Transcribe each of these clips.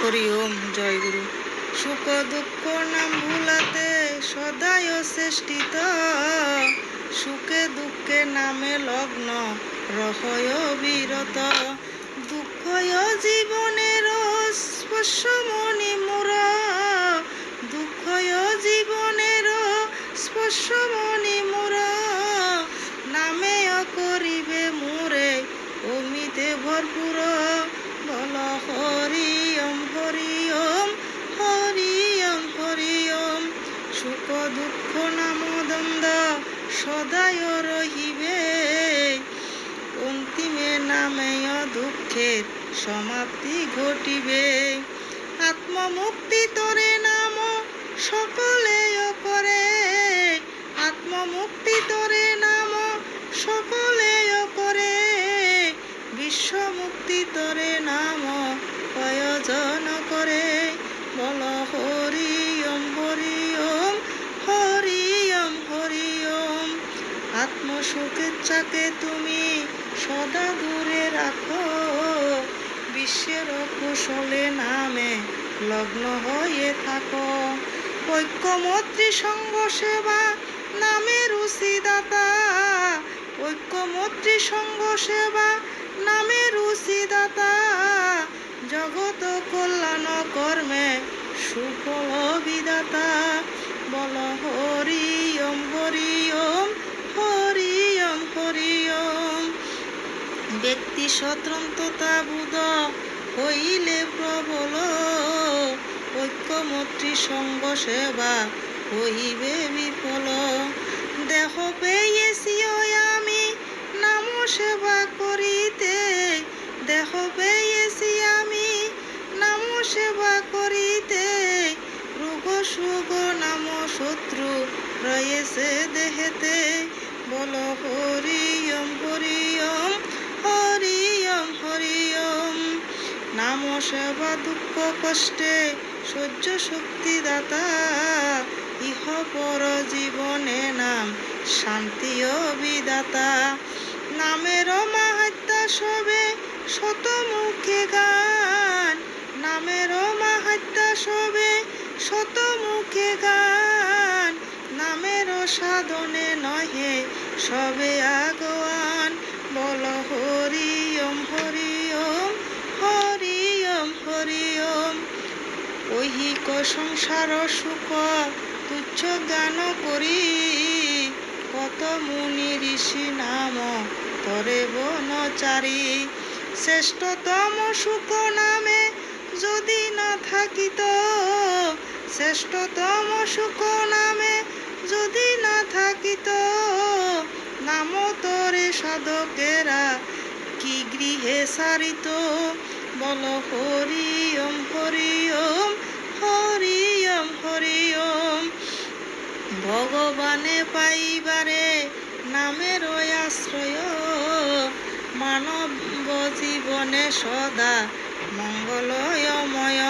হরি ওম জয় গুরু। সুখ দুঃখ নাম ভুলাতে সদায় চেষ্টিত, সুখে দুঃখে নামে লগ্ন রহয় বিরত। দুঃখয় জীবনের স্পর্শমণি মূর, দুঃখয় জীবনের স্পর্শমণি মূর। নামে করিবে মোরে অমিতে ভরপুর, বল হরি ওম হরি ওম হরি ওম হরি ওম। সুখ দুঃখ নাম দ্বন্দ্ব সদায় রহিবে, অন্তিমে নামেয় দুঃখের সমাপ্তি ঘটিবে। আত্মমুক্তি তোরে নাম সকলে করে, আত্মমুক্তি তোরে নাম সকলে করে, বিশ্বমুক্তি তোরে নাম প্রয়োজন করে, বল হরি ওম হরি ওম হরি ওম হরি ওম। আত্মসুখেচ্ছাকে তুমি সদা দূরে রাখো, বিশ্বের কুশলে নামে লগ্ন হয়ে থাকো। ঐক্যমৈত্রী সঙ্গ সেবা নামে রুচিদাতা, ঐক্যমৈত্রী সঙ্গ সেবা নামে রুচিদাতা। জগত কল্যাণ কর্মে সুফল বিদাতা, বল হরি ওম হরি ওম হরি ওম হরি ওম। ব্যক্তি স্বতন্ত্রতা বুধ হইলে প্রবল, ঐক্যমৈত্রী সঙ্গ সেবা হইবে বিফল। দেহ পেয়েছি আমি নাম সেবা করিতে, দেহ পেয়েছি আমি নাম সেবা করিতে। রোগ সুগ নাম শত্রু রয়েছে দেহেতে, বল হরি ওম হরি ওম হরি ওম হরি ওম। নাম সেবা দুঃখ কষ্টে সহ্য শক্তি দাতা, ইহ পর জীবনে নাম শান্তি বিদাতা। নামের মাহাত্ম্য সবে শতমুখে গান, নামের মাহাত্ম্য সবে শতমুখে গান। নামের সাধনে নহে সবে আগোয়ান, বল হরি ওম হরি ওম হরি ওম হরি ওম। ঐহিক সংসার সুখ তুচ্ছ জ্ঞান করি, কত মুনি ঋষি নাম তরে বনচারী। শ্রেষ্ঠতম সুখ নামে যদি না থাকিত, শ্রেষ্ঠতম সুখ নামে যদি না থাকিত। নাম তরে সাধকেরা কি গৃহে সারিত, বল হরি ওম হরি ওম হরি ওম হরি ওম। ভগবানে পাইবারে নামের আশ্রয়, মানব জীবনে সদা মঙ্গলময়।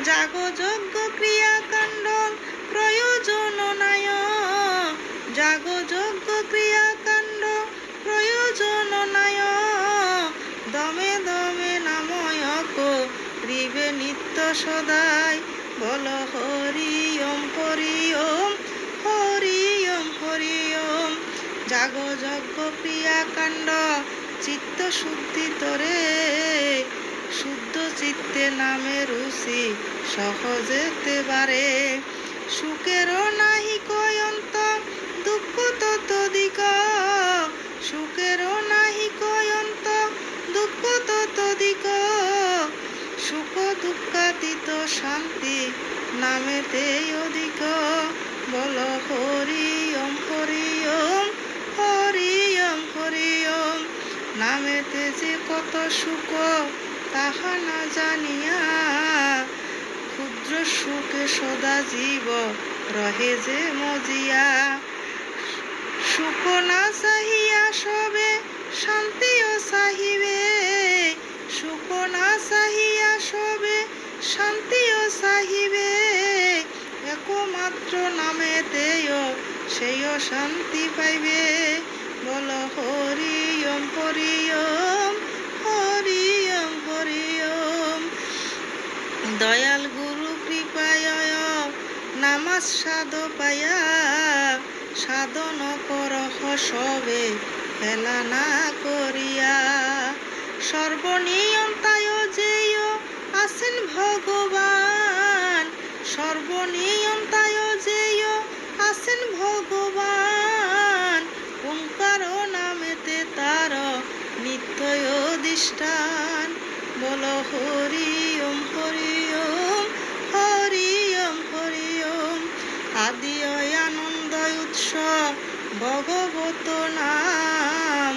জাগ যজ্ঞ ক্রিয়াকাণ্ড প্রয়োজন নাই, জাগ যজ্ঞ ক্রিয়াকাণ্ড প্রয়োজন নাই। দমে দমে নাময় করিবে নিত্য সদাই, বল হরি ওম হরি ওম হরি ওম হরি ওম। জাগ যজ্ঞ ক্রিয়াকাণ্ড চিত্ত শুদ্ধি তরে, শুদ্ধ চিত্তে নামে রুচি সহজেতে বারে। সুখেরও নাহি কয়ন্ত দুঃখ ততোধিক, সুখেরও নাহি কয়ন্ত দুঃখ ততোধিক। সুখ দুঃখাতীত শান্তি নামেতে অধিক, বল হরি ওম হরি ওম হরি ওম হরি ওম। নামেতে যে কত সুখ তাহা না জানিয়া, ক্ষুদ্র সুখে সদা জীব রহে যে মজিয়া। সুখ না চাহিয়া সবে শান্তিও চাহিবে, সুখ না চাহিয়া সবে শান্তিও চাহিবে। একমাত্র নামেতেও সেইও শান্তি পাইবে, বল হরি ওম হরি ওম হরি ওম হরি ওম। দয়াল গুরু কৃপায় নামাজ সাধ পায়া সাধন করহ সবে হেলা না করিয়া সর্বনিয়ন্তায় যেয় আছেন ভগবান সর্বনিয়ন্তায় যেয় আছেন ভগবান ওঙ্কার নামেতে তার নিত্যই অধিষ্ঠান বল হরি ওম হরি ওম হরি ওম হরি ওম আদি আনন্দ উৎস ভগবত নাম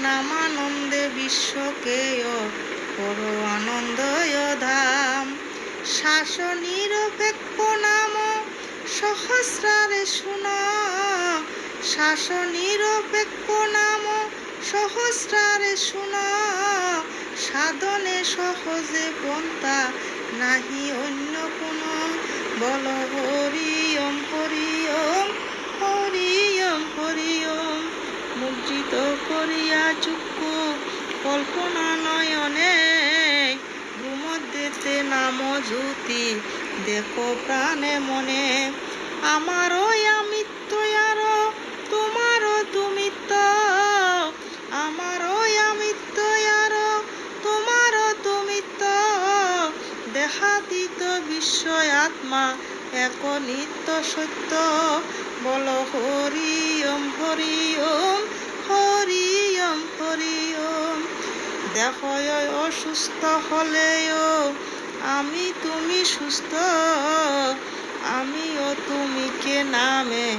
নামানন্দে বিশ্বকে পর আনন্দয় ধাম শাসনিরপেক্ষ নাম সহস্রারে শুন শাসনিরপেক্ষ নাম সহস্রারে শুন সাধনে সহজে পন্থা নাহি অন্য কোনো বল হরি ওম হরি ওম হরি ওম হরি ওম মুদ্রিত করিয়া চক্ষু কল্পনা নয়নে ভূমধ্যেতে নাম জ্যোতি দেখো প্রাণে মনে আমারও আমিত্ব আর তোমারও তুমিত্ব আমারও আমিত্ব আর তোমারও তুমিত্ব দেহাতীত বিশ্ব আত্মা এক নিত্য সত্য বল হরি ওম হরি ওম হরি ওম হরি ওম দেহ অসুস্থ হলেও আমি তুমি সুস্থ আমিও তুমি কে নামে